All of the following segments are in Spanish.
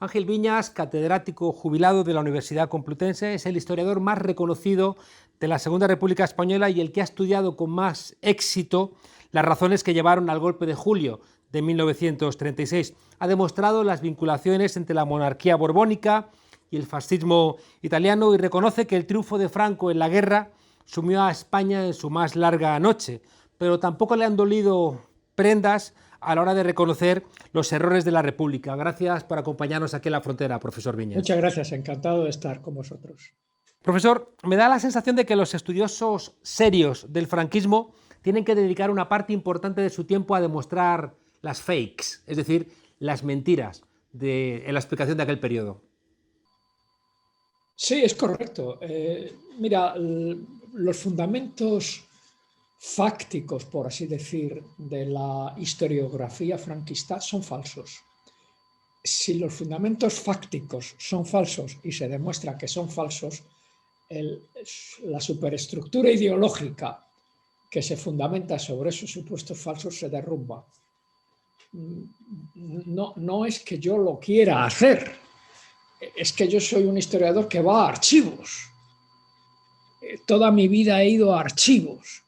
Ángel Viñas, catedrático jubilado de la Universidad Complutense, es el historiador más reconocido de la Segunda República Española y el que ha estudiado con más éxito las razones que llevaron al golpe de julio de 1936. Ha demostrado las vinculaciones entre la monarquía borbónica y el fascismo italiano y reconoce que el triunfo de Franco en la guerra sumió a España en su más larga noche, pero tampoco le han dolido prendas a la hora de reconocer los errores de la República. Gracias por acompañarnos aquí en La Frontera, profesor Viñas. Muchas gracias, encantado de estar con vosotros. Profesor, me da la sensación de que los estudiosos serios del franquismo tienen que dedicar una parte importante de su tiempo a demostrar las fakes, es decir, las mentiras en la explicación de aquel periodo. Sí, es correcto. Mira, los fundamentos fácticos, por así decir, de la historiografía franquista son falsos. Si los fundamentos fácticos son falsos y se demuestra que son falsos, la superestructura ideológica que se fundamenta sobre esos supuestos falsos se derrumba. No es que yo lo quiera hacer, es que yo soy un historiador que va a archivos. Toda mi vida he ido a archivos.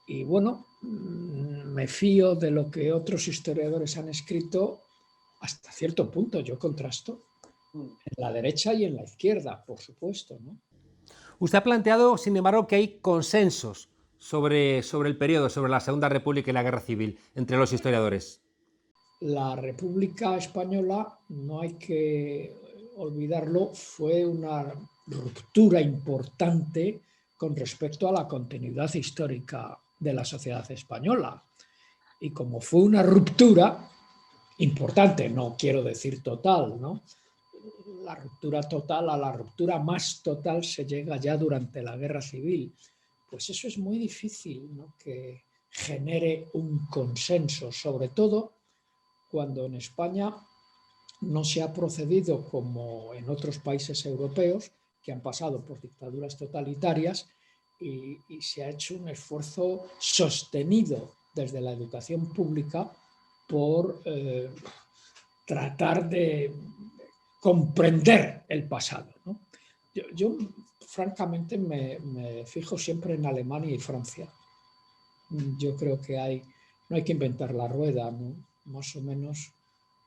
Y bueno, me fío de lo que otros historiadores han escrito hasta cierto punto. Yo contrasto en la derecha y en la izquierda, por supuesto, ¿no? Usted ha planteado, sin embargo, que hay consensos sobre el periodo, sobre la Segunda República y la Guerra Civil, entre los historiadores. La República Española, no hay que olvidarlo, fue una ruptura importante con respecto a la continuidad histórica de la sociedad española. Y como fue una ruptura importante, no quiero decir total, ¿no? La ruptura total, a la ruptura más total se llega ya durante la Guerra Civil. Pues eso es muy difícil, ¿no? Que genere un consenso, sobre todo cuando en España no se ha procedido como en otros países europeos que han pasado por dictaduras totalitarias y se ha hecho un esfuerzo sostenido desde la educación pública por tratar de comprender el pasado, ¿no? Yo francamente me fijo siempre en Alemania y Francia. Yo creo que no hay que inventar la rueda, ¿no? Más o menos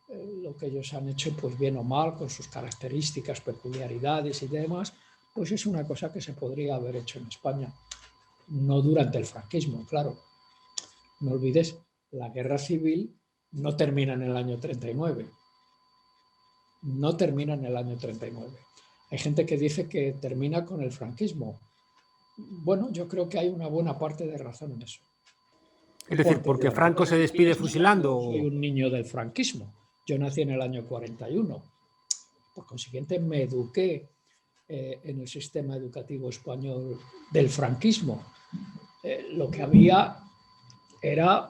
lo que ellos han hecho, pues bien o mal, con sus características, peculiaridades y demás, pues es una cosa que se podría haber hecho en España. No durante el franquismo, claro. No olvides, la guerra civil no termina en el año 39. No termina en el año 39. Hay gente que dice que termina con el franquismo. Bueno, yo creo que hay una buena parte de razón en eso. Es decir, porque Franco se despide fusilando. Soy un niño del franquismo. Yo nací en el año 41. Por consiguiente, me eduqué en el sistema educativo español del franquismo. Lo que había era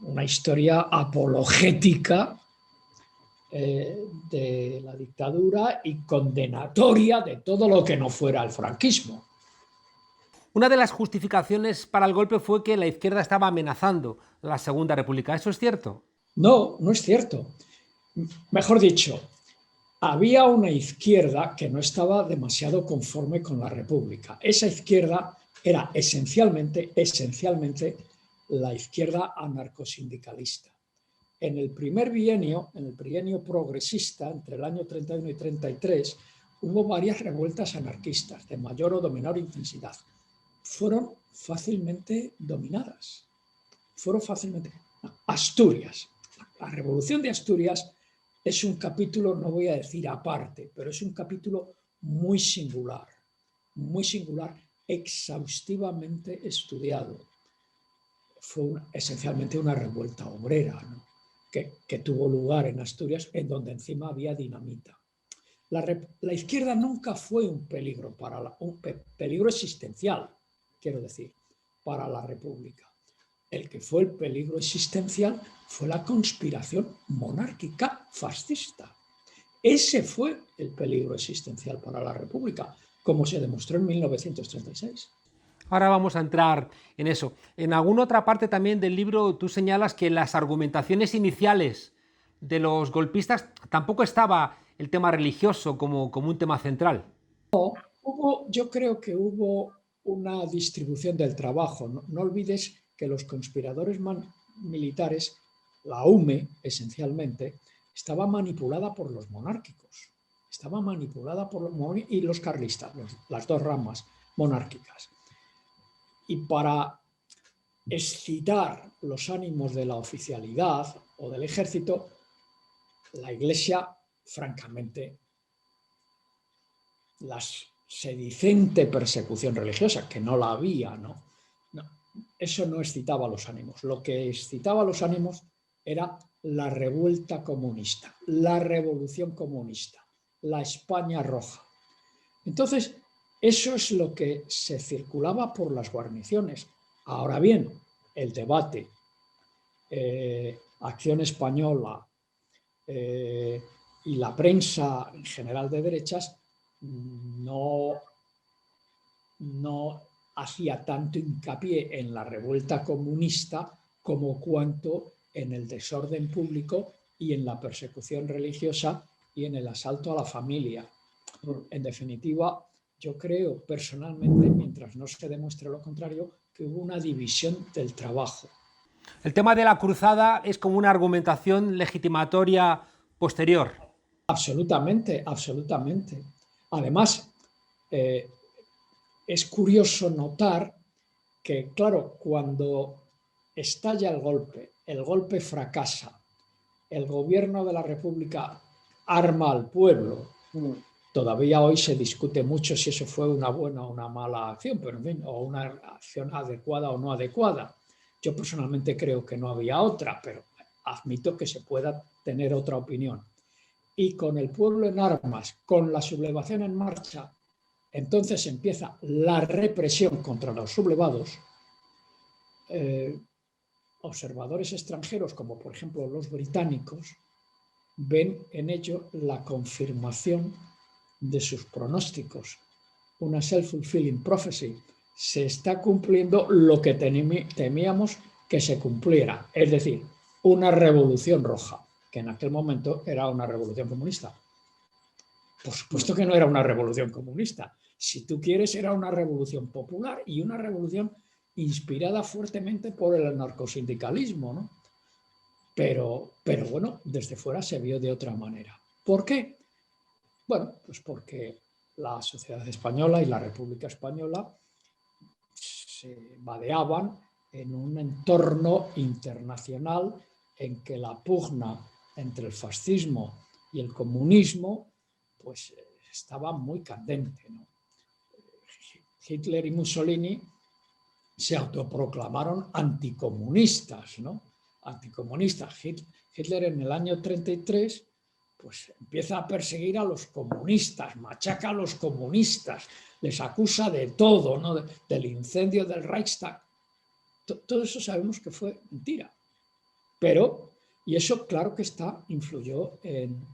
una historia apologética de la dictadura y condenatoria de todo lo que no fuera el franquismo. Una de las justificaciones para el golpe fue que la izquierda estaba amenazando la Segunda República. ¿Eso es cierto? No, no es cierto. Mejor dicho, había una izquierda que no estaba demasiado conforme con la República. Esa izquierda era esencialmente la izquierda anarcosindicalista. En el bienio progresista, entre el año 31 y 33, hubo varias revueltas anarquistas de mayor o de menor intensidad. Fueron fácilmente dominadas. Asturias. La Revolución de Asturias es un capítulo, no voy a decir aparte, pero es un capítulo muy singular, exhaustivamente estudiado. Fue esencialmente una revuelta obrera, ¿no? que tuvo lugar en Asturias, en donde encima había dinamita. La izquierda nunca fue un peligro, un peligro existencial, quiero decir, para la República. El que fue el peligro existencial fue la conspiración monárquica fascista. Ese fue el peligro existencial para la República, como se demostró en 1936. Ahora vamos a entrar en eso. En alguna otra parte también del libro tú señalas que las argumentaciones iniciales de los golpistas tampoco estaba el tema religioso como un tema central. Yo creo que hubo una distribución del trabajo. No olvides que los conspiradores militares, la UME esencialmente, estaba manipulada por los monárquicos. Estaba manipulada por los monárquicos y los carlistas, las dos ramas monárquicas. Y para excitar los ánimos de la oficialidad o del ejército, la Iglesia, francamente, la sedicente persecución religiosa, que no la había, ¿no? Eso no excitaba los ánimos. Lo que excitaba los ánimos era la revuelta comunista, la revolución comunista, la España roja. Entonces, eso es lo que se circulaba por las guarniciones. Ahora bien, el debate, Acción Española y la prensa en general de derechas no hacía tanto hincapié en la revuelta comunista como cuanto en el desorden público y en la persecución religiosa y en el asalto a la familia. En definitiva, yo creo personalmente, mientras no se demuestre lo contrario, que hubo una división del trabajo. El tema de la cruzada es como una argumentación legitimatoria posterior. Absolutamente, absolutamente. Además, es curioso notar que, claro, cuando estalla el golpe fracasa, el gobierno de la República arma al pueblo. Todavía hoy se discute mucho si eso fue una buena o una mala acción, pero en fin, o una acción adecuada o no adecuada. Yo personalmente creo que no había otra, pero admito que se pueda tener otra opinión. Y con el pueblo en armas, con la sublevación en marcha, entonces empieza la represión contra los sublevados. Observadores extranjeros, como por ejemplo los británicos, ven en ello la confirmación de sus pronósticos, una self-fulfilling prophecy. Se está cumpliendo lo que temíamos que se cumpliera, es decir, una revolución roja, que en aquel momento era una revolución comunista. Por supuesto que no era una revolución comunista. Si tú quieres, era una revolución popular y una revolución inspirada fuertemente por el anarcosindicalismo, ¿no? Pero bueno, desde fuera se vio de otra manera. ¿Por qué? Bueno, pues porque la sociedad española y la República Española se vadeaban en un entorno internacional en que la pugna entre el fascismo y el comunismo pues estaba muy candente, ¿no? Hitler y Mussolini se autoproclamaron anticomunistas, ¿no? Anticomunistas. Hitler en el año 33 pues empieza a perseguir a los comunistas, machaca a los comunistas, les acusa de todo, ¿no? Del incendio del Reichstag. Todo eso sabemos que fue mentira. Pero, y eso claro que influyó en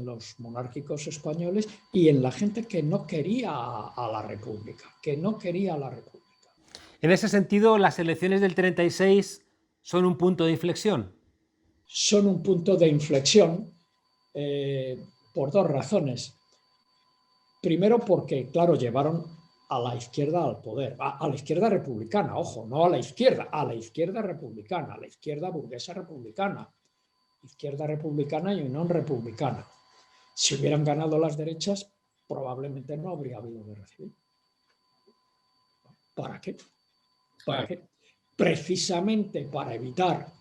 los monárquicos españoles y en la gente que no quería a la República, En ese sentido, las elecciones del 36 son un punto de inflexión. Son un punto de inflexión por dos razones. Primero porque, claro, llevaron a la izquierda al poder, a la izquierda republicana, ojo, no a la izquierda republicana, a la izquierda burguesa republicana, izquierda republicana y Unión Republicana. Si hubieran ganado las derechas, probablemente no habría habido guerra civil. ¿Para qué? ¿Para qué? Precisamente para evitar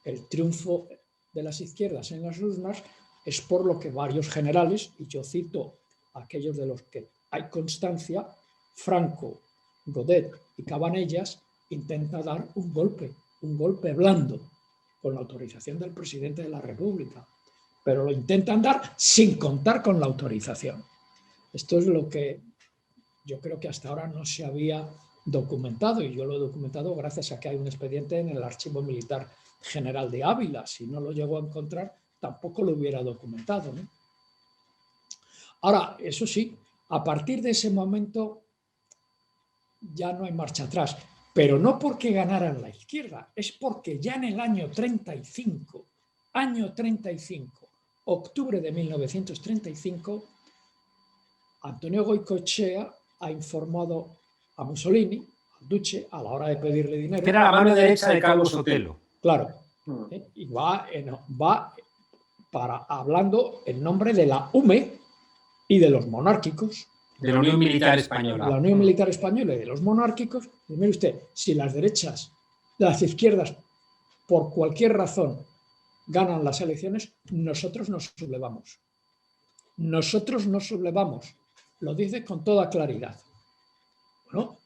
el triunfo de las izquierdas en las urnas, es por lo que varios generales, y yo cito a aquellos de los que hay constancia, Franco, Godet y Cabanellas, intenta dar un golpe blando, con la autorización del presidente de la República, pero lo intentan dar sin contar con la autorización. Esto es lo que yo creo que hasta ahora no se había documentado, y yo lo he documentado gracias a que hay un expediente en el Archivo Militar General de Ávila. Si no lo llego a encontrar, tampoco lo hubiera documentado, ¿no? Ahora, eso sí, a partir de ese momento ya no hay marcha atrás, pero no porque ganaran la izquierda, es porque ya en el año 35 año 35, octubre de 1935, Antonio Goicoechea ha informado a Mussolini, al duce, a la hora de pedirle dinero. Que era la mano derecha de Carlos Sotelo. Claro. Y va hablando en nombre de la UME y de los monárquicos. De la Unión Militar Española. La Unión Militar Española y de los monárquicos. Y mire usted, si las derechas, las izquierdas, por cualquier razón, ganan las elecciones, nosotros nos sublevamos. Nosotros nos sublevamos. Lo dice con toda claridad. Bueno,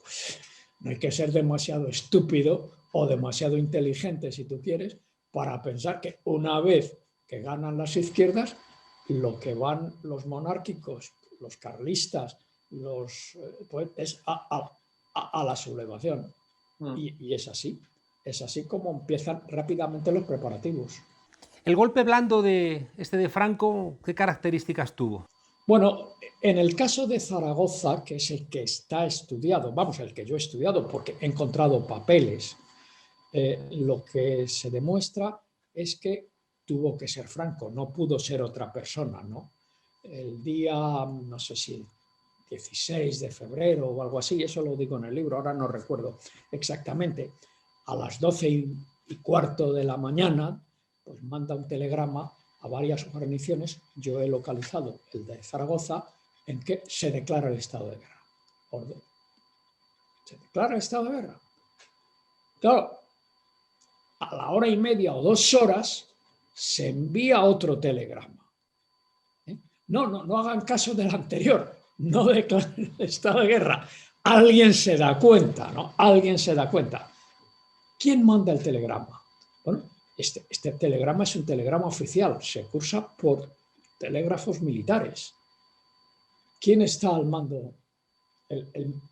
pues no hay que ser demasiado estúpido o demasiado inteligente, si tú quieres, para pensar que una vez que ganan las izquierdas, lo que van los monárquicos, los carlistas, pues es a la sublevación. Y es así como empiezan rápidamente los preparativos. ¿El golpe blando de Franco, qué características tuvo? Bueno, en el caso de Zaragoza, que es el que está estudiado, vamos, el que yo he estudiado porque he encontrado papeles, lo que se demuestra es que tuvo que ser Franco, no pudo ser otra persona, ¿no? El día, no sé si el 16 de febrero o algo así, eso lo digo en el libro, ahora no recuerdo exactamente, a las 12:15 de la mañana, pues manda un telegrama a varias guarniciones, yo he localizado el de Zaragoza, en que se declara el estado de guerra. Orden. Se declara el estado de guerra. Claro, a la 1:30 o 2 horas se envía otro telegrama. No hagan caso del anterior, no declaren el estado de guerra. Alguien se da cuenta, ¿no? Alguien se da cuenta. ¿Quién manda el telegrama? Bueno, este telegrama es un telegrama oficial, se cursa por telégrafos militares. ¿Quién está al mando?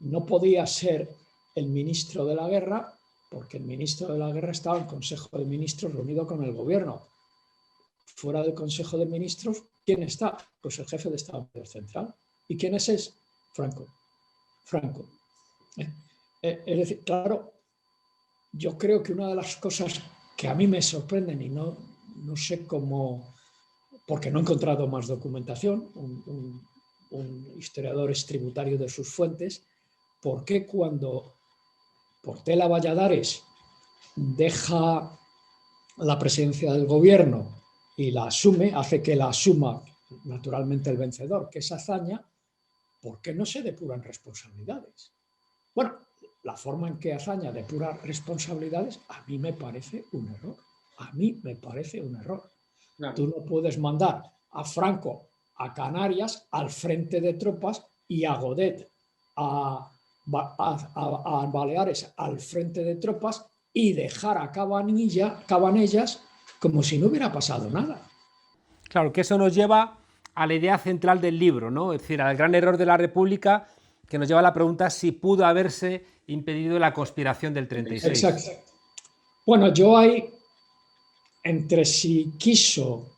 No podía ser el ministro de la guerra, porque el ministro de la guerra estaba en Consejo de Ministros reunido con el gobierno. Fuera del Consejo de Ministros, ¿quién está? Pues el jefe de Estado Mayor Central. ¿Y quién es? Franco. Es decir, claro, yo creo que una de las cosas que a mí me sorprenden y no sé cómo, porque no he encontrado más documentación, un historiador es tributario de sus fuentes, ¿por qué cuando Portela Valladares deja la presidencia del gobierno y la asume, hace que la asuma naturalmente el vencedor, que es Azaña, ¿por qué no se depuran responsabilidades? Bueno, la forma en que Azaña depura responsabilidades a mí me parece un error. Claro. Tú no puedes mandar a Franco a Canarias al frente de tropas y a Godet a Baleares al frente de tropas y dejar a Cabanellas como si no hubiera pasado nada. Claro, que eso nos lleva a la idea central del libro, ¿no? Es decir, al gran error de la República, que nos lleva a la pregunta si pudo haberse impedido la conspiración del 36. Exacto. Bueno, yo ahí, entre si quiso,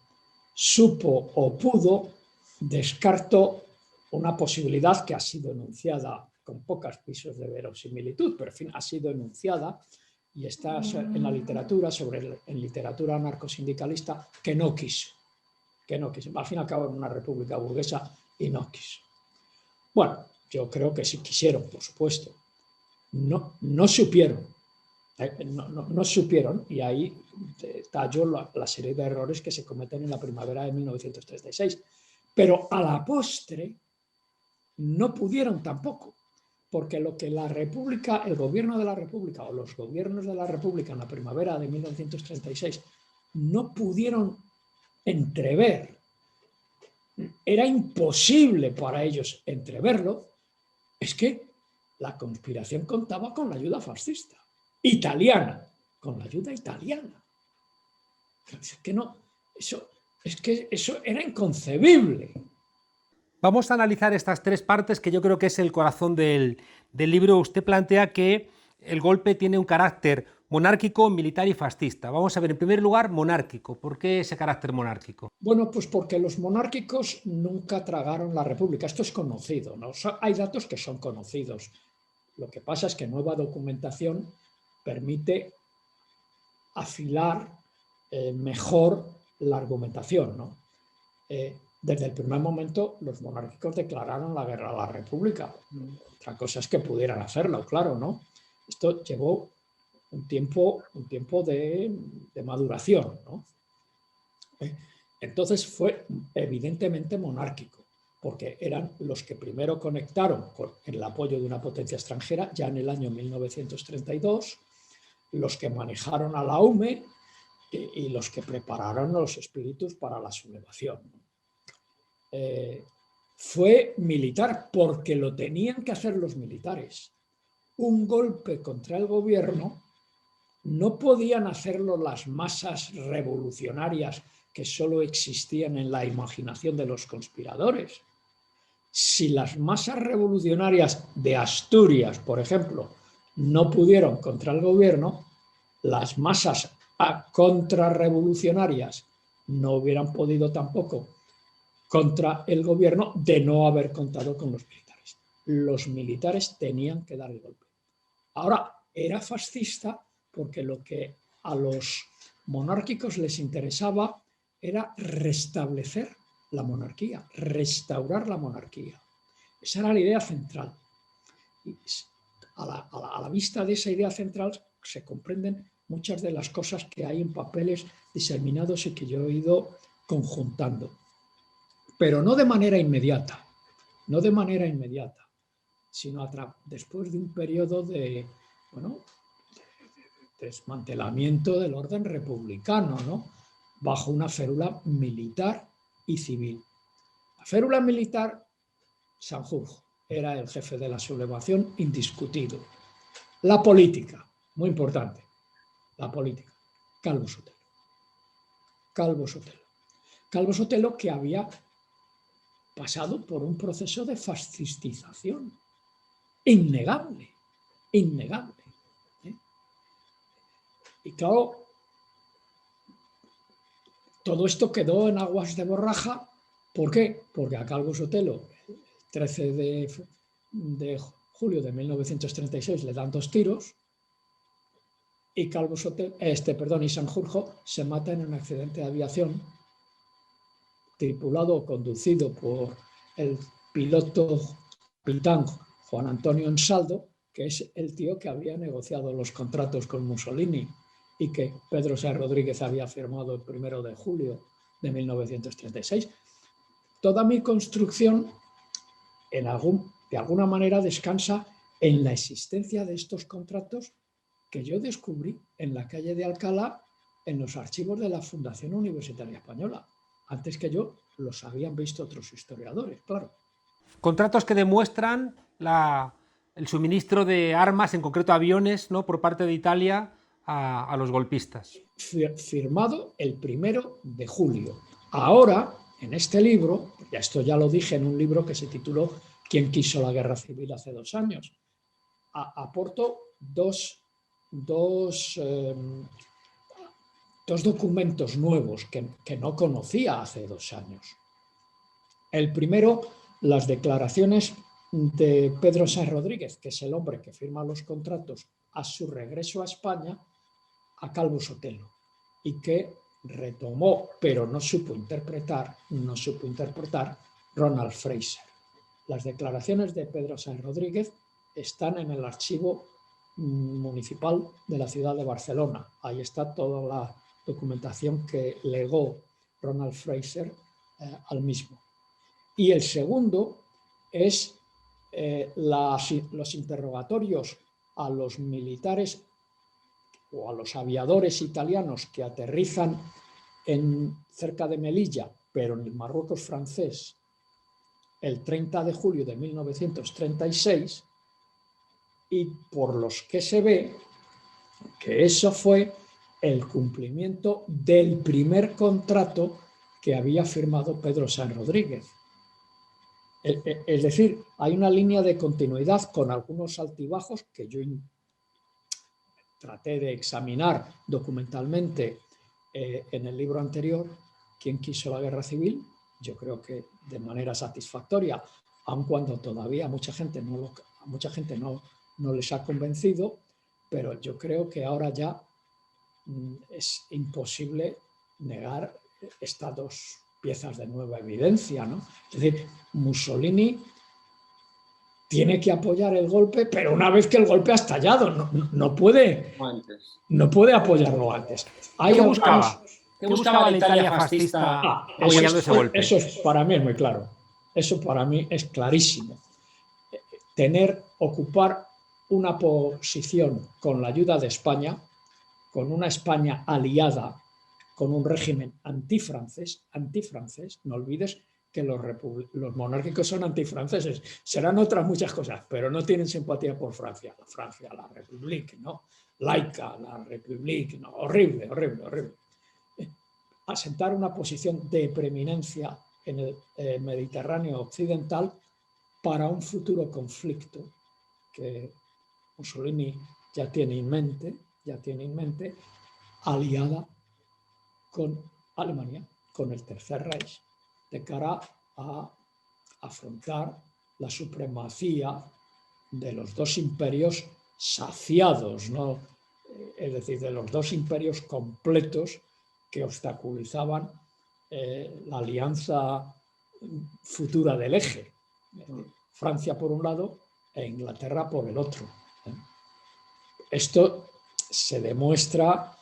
supo o pudo, descarto una posibilidad que ha sido enunciada con pocos pisos de verosimilitud, pero en fin, ha sido enunciada y está en la literatura, en literatura anarcosindicalista, que no quiso. Al fin y al cabo, en una república burguesa y no quiso. Bueno, yo creo que sí quisieron, por supuesto. No supieron. No supieron, y ahí tallo la serie de errores que se cometen en la primavera de 1936. Pero a la postre no pudieron tampoco, porque lo que la República, el gobierno de la República o los gobiernos de la República en la primavera de 1936 no pudieron entrever, era imposible para ellos entreverlo, es que la conspiración contaba con la ayuda fascista, italiana, con la ayuda italiana. Es que no, eso era inconcebible. Vamos a analizar estas tres partes que yo creo que es el corazón del libro. Usted plantea que el golpe tiene un carácter monárquico, militar y fascista. Vamos a ver, en primer lugar, monárquico. ¿Por qué ese carácter monárquico? Bueno, pues porque los monárquicos nunca tragaron la república. Esto es conocido, ¿no? Hay datos que son conocidos. Lo que pasa es que nueva documentación permite afilar mejor la argumentación, ¿no? Desde el primer momento los monárquicos declararon la guerra a la República. Otra cosa es que pudieran hacerlo, claro, ¿no? Esto llevó un tiempo de maduración, ¿no? Entonces fue evidentemente monárquico, porque eran los que primero conectaron con el apoyo de una potencia extranjera ya en el año 1932, los que manejaron a la UME y los que prepararon los espíritus para la sublevación. Fue militar porque lo tenían que hacer los militares. Un golpe contra el gobierno no podían hacerlo las masas revolucionarias que solo existían en la imaginación de los conspiradores. Si las masas revolucionarias de Asturias, por ejemplo, no pudieron contra el gobierno, las masas contrarrevolucionarias no hubieran podido tampoco contra el gobierno de no haber contado con los militares. Los militares tenían que dar el golpe. Ahora, era fascista porque lo que a los monárquicos les interesaba era restablecer la monarquía, restaurar la monarquía. Esa era la idea central. Y a la vista de esa idea central se comprenden muchas de las cosas que hay en papeles diseminados y que yo he ido conjuntando. Pero no de manera inmediata, sino después de un periodo de desmantelamiento del orden republicano, ¿no? Bajo una férula militar y civil. La férula militar, Sanjurjo, era el jefe de la sublevación indiscutido. La política, muy importante, la política, Calvo Sotelo. Calvo Sotelo que había pasado por un proceso de fascistización innegable. Y claro, todo esto quedó en aguas de borraja. ¿Por qué? Porque a Calvo Sotelo, el 13 de julio de 1936, le dan 2 tiros y y Sanjurjo se mata en un accidente de aviación tripulado o conducido por el piloto capitán Juan Antonio Ansaldo, que es el tío que había negociado los contratos con Mussolini y que Pedro Sáenz Rodríguez había firmado el 1 de julio de 1936. Toda mi construcción, de alguna manera, descansa en la existencia de estos contratos que yo descubrí en la calle de Alcalá, en los archivos de la Fundación Universitaria Española. Antes que yo, los habían visto otros historiadores, claro. Contratos que demuestran el suministro de armas, en concreto aviones, ¿no?, por parte de Italia a los golpistas. Firmado el 1 de julio. Ahora, en este libro, esto ya lo dije en un libro que se tituló ¿Quién quiso la guerra civil hace 2 años? Aporto dos documentos nuevos que no conocía hace 2 años. El primero, las declaraciones de Pedro Sáenz Rodríguez, que es el hombre que firma los contratos a su regreso a España, a Calvo Sotelo, y que retomó, pero no supo interpretar Ronald Fraser. Las declaraciones de Pedro Sáenz Rodríguez están en el archivo municipal de la ciudad de Barcelona. Ahí está toda la documentación que legó Ronald Fraser al mismo. Y el segundo es los interrogatorios a los militares o a los aviadores italianos que aterrizan cerca de Melilla, pero en el Marruecos francés, el 30 de julio de 1936, y por los que se ve que eso fue el cumplimiento del primer contrato que había firmado Pedro Sáenz Rodríguez. Es decir, hay una línea de continuidad con algunos altibajos que yo traté de examinar documentalmente en el libro anterior, ¿Quién quiso la guerra civil? Yo creo que de manera satisfactoria, aun cuando todavía a mucha gente no les ha convencido, pero yo creo que ahora ya es imposible negar estas dos piezas de nueva evidencia, ¿no? Es decir, Mussolini tiene que apoyar el golpe, pero una vez que el golpe ha estallado, no puede apoyarlo antes. ¿Qué buscaba? ¿Qué buscaba la Italia fascista apoyando ese golpe? Eso para mí es muy claro. Eso para mí es clarísimo. Ocupar una posición con la ayuda de España, con una España aliada, con un régimen antifrancés, no olvides que los monárquicos son antifranceses, serán otras muchas cosas, pero no tienen simpatía por Francia. La République, ¿no? Laica, la République, no, horrible. Asentar una posición de preeminencia en el Mediterráneo occidental para un futuro conflicto que Mussolini ya tiene en mente, aliada con Alemania, con el Tercer Reich, de cara a afrontar la supremacía de los dos imperios saciados, ¿no? Es decir, de los dos imperios completos que obstaculizaban la alianza futura del eje. Francia por un lado e Inglaterra por el otro. Esto se demuestra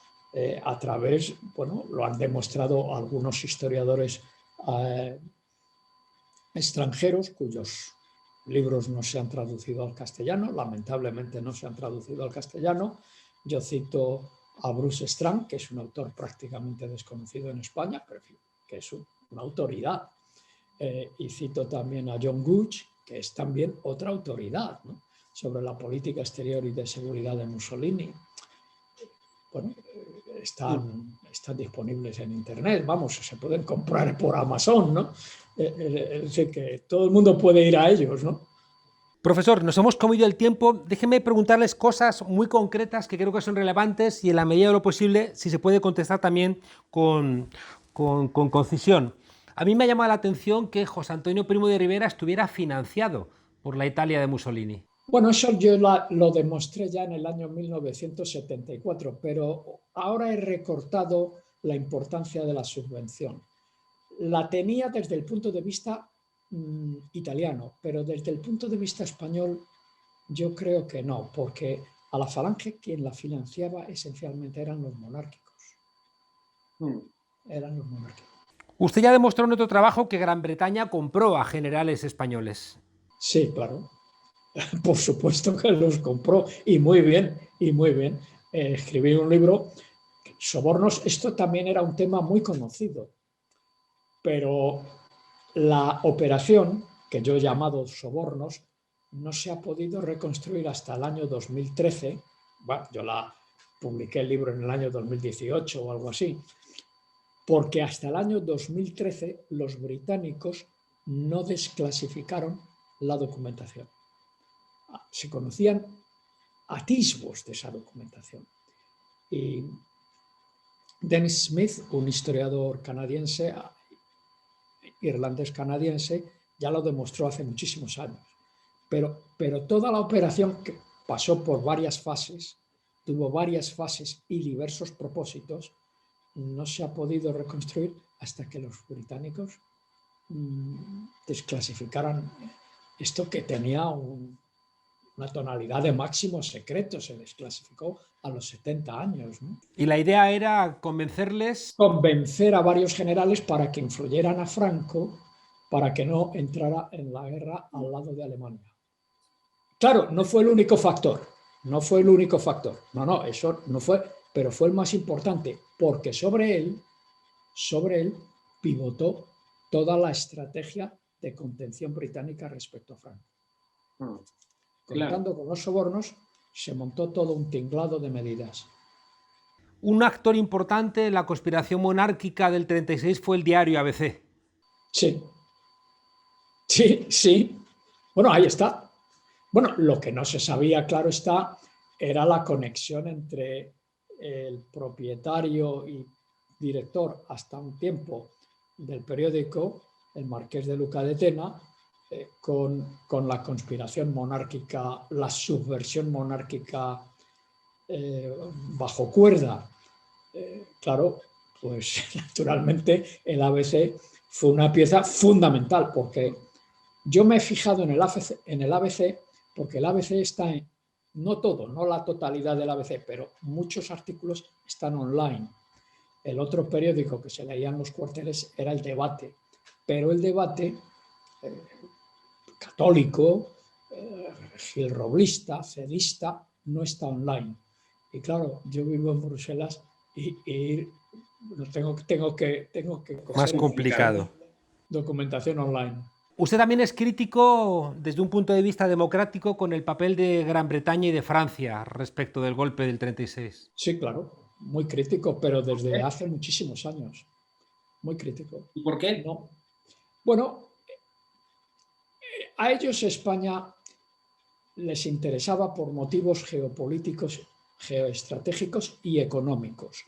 a través, bueno, lo han demostrado algunos historiadores extranjeros cuyos libros no se han traducido al castellano, lamentablemente no se han traducido al castellano. Yo cito a Bruce Strang, que es un autor prácticamente desconocido en España, pero que es una autoridad. Y cito también a John Gooch, que es también otra autoridad, ¿no?, sobre la política exterior y de seguridad de Mussolini. Bueno, están disponibles en Internet, vamos, se pueden comprar por Amazon, ¿no? Es decir, que todo el mundo puede ir a ellos, ¿no? Profesor, nos hemos comido el tiempo. Déjenme preguntarles cosas muy concretas que creo que son relevantes y en la medida de lo posible, si se puede contestar también con concisión. A mí me ha llamado la atención que José Antonio Primo de Rivera estuviera financiado por la Italia de Mussolini. Bueno, eso yo lo demostré ya en el año 1974, pero ahora he recortado la importancia de la subvención. La tenía desde el punto de vista italiano, pero desde el punto de vista español yo creo que no, porque a la Falange quien la financiaba esencialmente eran los monárquicos. Eran los monárquicos. Usted ya demostró en otro trabajo que Gran Bretaña compró a generales españoles. Sí, claro. Por supuesto que los compró y muy bien. Escribí un libro, Sobornos. Esto también era un tema muy conocido, pero la operación, que yo he llamado Sobornos, no se ha podido reconstruir hasta el año 2013. Bueno, yo publiqué el libro en el año 2018 o algo así, porque hasta el año 2013 los británicos no desclasificaron la documentación. Se conocían atisbos de esa documentación. Y Dennis Smith, un historiador canadiense, irlandés-canadiense, ya lo demostró hace muchísimos años. Pero toda la operación, que pasó por varias fases, tuvo varias fases y diversos propósitos, no se ha podido reconstruir hasta que los británicos desclasificaran esto, que tenía una tonalidad de máximo secreto. Se desclasificó a los 70 años, ¿no? Y la idea era convencer a varios generales para que influyeran a Franco para que no entrara en la guerra al lado de Alemania. Claro, no fue el único factor. No, eso no fue, pero fue el más importante, porque sobre él pivotó toda la estrategia de contención británica respecto a Franco. Contando con los sobornos, se montó todo un tinglado de medidas. Un actor importante en la conspiración monárquica del 36 fue el diario ABC. Sí. Bueno, ahí está. Bueno, lo que no se sabía, claro está, era la conexión entre el propietario y director hasta un tiempo del periódico, el marqués de Luca de Tena, con la conspiración monárquica, la subversión monárquica bajo cuerda. claro, pues naturalmente el ABC fue una pieza fundamental, porque yo me he fijado en el ABC porque el ABC está en, no todo, no la totalidad del ABC, pero muchos artículos están online. El otro periódico que se leía en los cuarteles era El Debate, pero El Debate católico, gilroblista, cedista, no está online. Y claro, yo vivo en Bruselas y tengo que Más coger complicado. documentación online. Usted también es crítico desde un punto de vista democrático con el papel de Gran Bretaña y de Francia respecto del golpe del 36. Sí, claro, muy crítico, pero desde hace muchísimos años. Muy crítico. ¿Y por qué? No. Bueno, a ellos España les interesaba por motivos geopolíticos, geoestratégicos y económicos.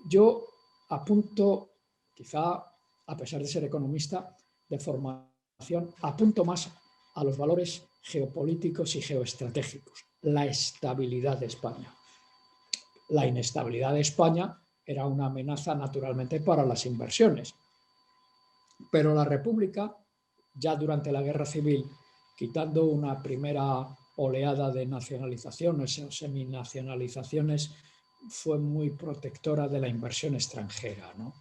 Yo apunto, quizá a pesar de ser economista de formación, apunto más a los valores geopolíticos y geoestratégicos, la estabilidad de España. La inestabilidad de España era una amenaza naturalmente para las inversiones, pero la República, ya durante la Guerra Civil, quitando una primera oleada de nacionalizaciones o seminacionalizaciones, fue muy protectora de la inversión extranjera, ¿no?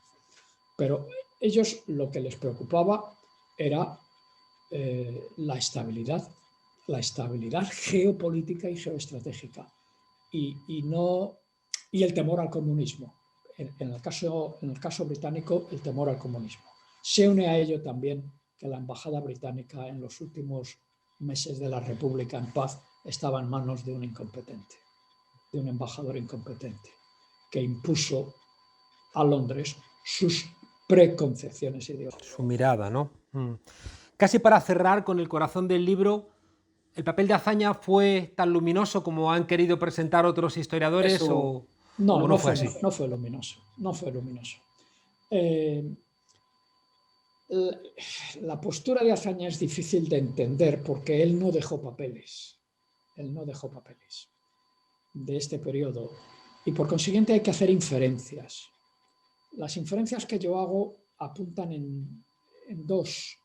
Pero ellos lo que les preocupaba era la estabilidad geopolítica y geoestratégica, y el temor al comunismo. En el caso británico, el temor al comunismo. Se une a ello también que la embajada británica en los últimos meses de la República en paz estaba en manos de un incompetente, de un embajador incompetente, que impuso a Londres sus preconcepciones ideológicas. Su mirada, ¿no? Casi para cerrar con el corazón del libro, ¿el papel de Azaña fue tan luminoso como han querido presentar otros historiadores o no fue así? No fue luminoso. No fue luminoso. La postura de Azaña es difícil de entender porque él no dejó papeles. Él no dejó papeles de este periodo. Y por consiguiente hay que hacer inferencias. Las inferencias que yo hago apuntan en dos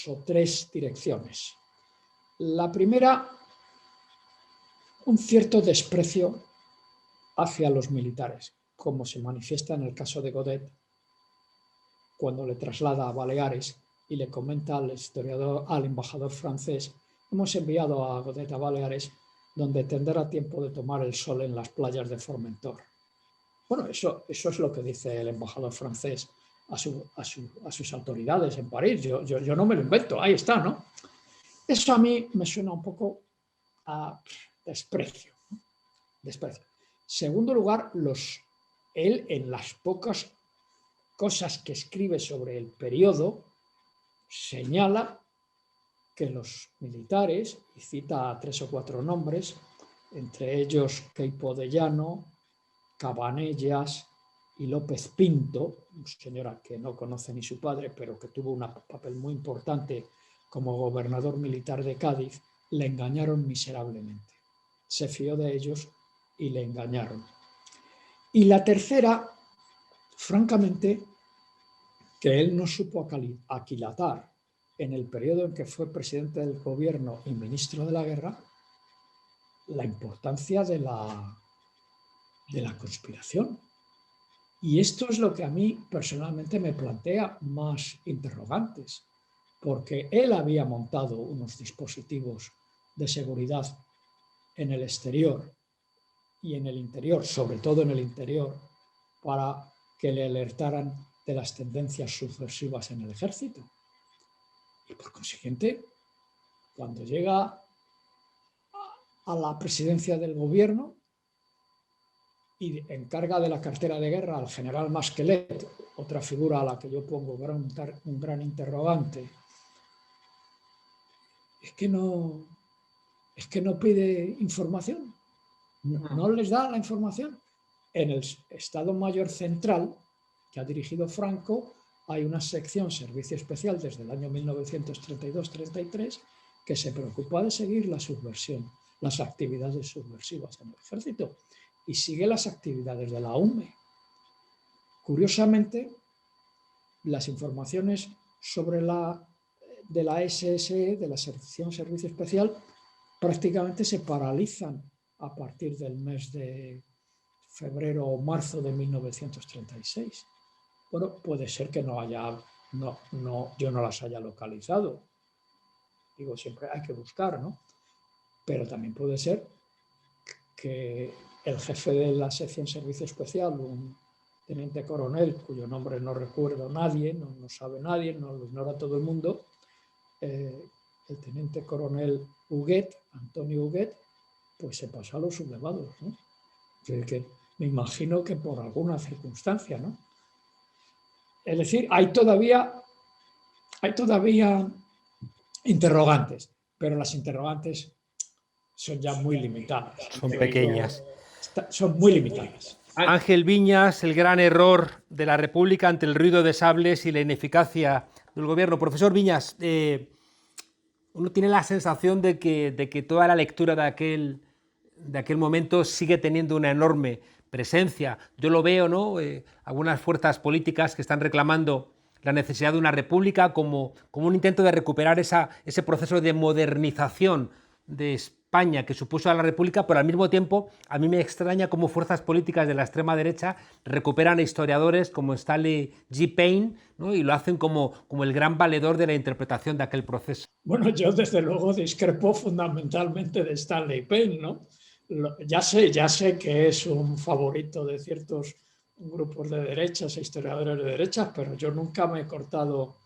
o tres direcciones. La primera, un cierto desprecio hacia los militares, como se manifiesta en el caso de Godet, cuando le traslada a Baleares y le comenta al embajador francés: hemos enviado a Godet a Baleares, donde tendrá tiempo de tomar el sol en las playas de Formentor. Bueno, eso es lo que dice el embajador francés a sus autoridades en París. Yo no me lo invento, ahí está, ¿no? Eso a mí me suena un poco a desprecio. Segundo lugar, él en las pocas cosas que escribe sobre el periodo señala que los militares, y cita a 3 o 4 nombres, entre ellos Queipo de Llano, Cabanellas y López Pinto, una señora que no conoce ni su padre, pero que tuvo un papel muy importante como gobernador militar de Cádiz, le engañaron miserablemente. Se fió de ellos y le engañaron. Y la tercera, francamente, que él no supo aquilatar en el periodo en que fue presidente del gobierno y ministro de la guerra, la importancia de la conspiración. Y esto es lo que a mí personalmente me plantea más interrogantes, porque él había montado unos dispositivos de seguridad en el exterior y en el interior, sobre todo en el interior, para que le alertaran de las tendencias subversivas en el ejército. Y por consiguiente, cuando llega a la presidencia del gobierno y encarga de la cartera de guerra al general Masquelet, otra figura a la que yo pongo un gran interrogante, es que no pide información, no les da la información. En el Estado Mayor Central, que ha dirigido Franco, hay una sección Servicio Especial desde el año 1932-33 que se preocupa de seguir la subversión, las actividades subversivas en el ejército. y sigue las actividades de la UME. Curiosamente, las informaciones sobre de la SSE, de la Sección Servicio Especial, prácticamente se paralizan a partir del mes de febrero o marzo de 1936. Bueno, puede ser que yo no las haya localizado. Digo, siempre hay que buscar, ¿no? Pero también puede ser que el jefe de la sección Servicio Especial, un teniente coronel, cuyo nombre no recuerdo nadie, no sabe nadie, no lo ignora todo el mundo, el teniente coronel Huguet, Antonio Huguet, pues se pasó a los sublevados, ¿no? Que me imagino que por alguna circunstancia, ¿no? Es decir, hay todavía interrogantes, pero las interrogantes son ya muy limitadas. Son pequeñas. Son muy limitadas. Ángel Viñas, el gran error de la República ante el ruido de sables y la ineficacia del gobierno. Profesor Viñas, uno tiene la sensación de que toda la lectura de aquel momento sigue teniendo una enorme presencia. Yo lo veo, ¿no? Algunas fuerzas políticas que están reclamando la necesidad de una república como un intento de recuperar ese proceso de modernización de España que supuso a la república, pero al mismo tiempo a mí me extraña cómo fuerzas políticas de la extrema derecha recuperan a historiadores como Stanley G. Payne, ¿no? Y lo hacen como el gran valedor de la interpretación de aquel proceso. Bueno, yo desde luego discrepo fundamentalmente de Stanley Payne, ¿no? Ya sé que es un favorito de ciertos grupos de derechas e historiadores de derechas, pero yo nunca me he cortado,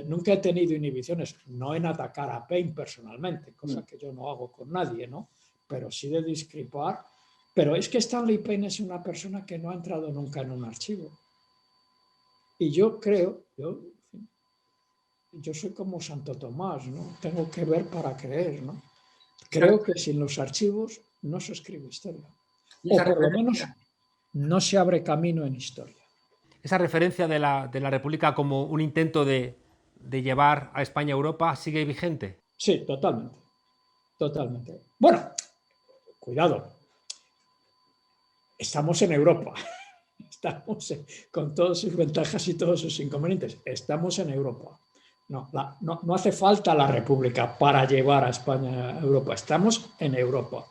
nunca he tenido inhibiciones, no en atacar a Payne personalmente, cosa que yo no hago con nadie, ¿no? Pero sí de discrepar. Pero es que Stanley Payne es una persona que no ha entrado nunca en un archivo. Y yo creo, yo soy como Santo Tomás, ¿no? Tengo que ver para creer, ¿no? Creo que sin los archivos no se escribe historia. O por lo menos no se abre camino en historia. Esa referencia de la República como un intento de llevar a España a Europa sigue vigente. Sí, totalmente. Totalmente. Bueno, cuidado. Estamos en Europa. Estamos con todas sus ventajas y todos sus inconvenientes. Estamos en Europa. No hace falta la República para llevar a España a Europa. Estamos en Europa.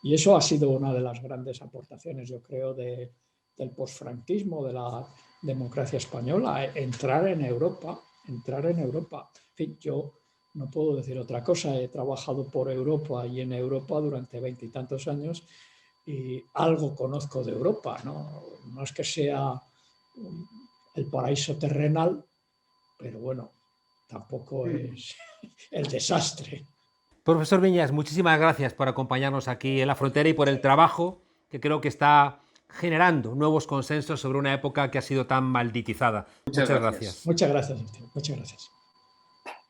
Y eso ha sido una de las grandes aportaciones, yo creo, del posfranquismo, de la democracia española, entrar en Europa. En fin, yo no puedo decir otra cosa. He trabajado por Europa y en Europa durante 20 y tantos años y algo conozco de Europa, ¿no? No es que sea el paraíso terrenal, pero bueno, tampoco es el desastre. Profesor Viñas, muchísimas gracias por acompañarnos aquí en La Frontera y por el trabajo que creo que está generando nuevos consensos sobre una época que ha sido tan malditizada. Muchas gracias. Muchas gracias. Muchas gracias.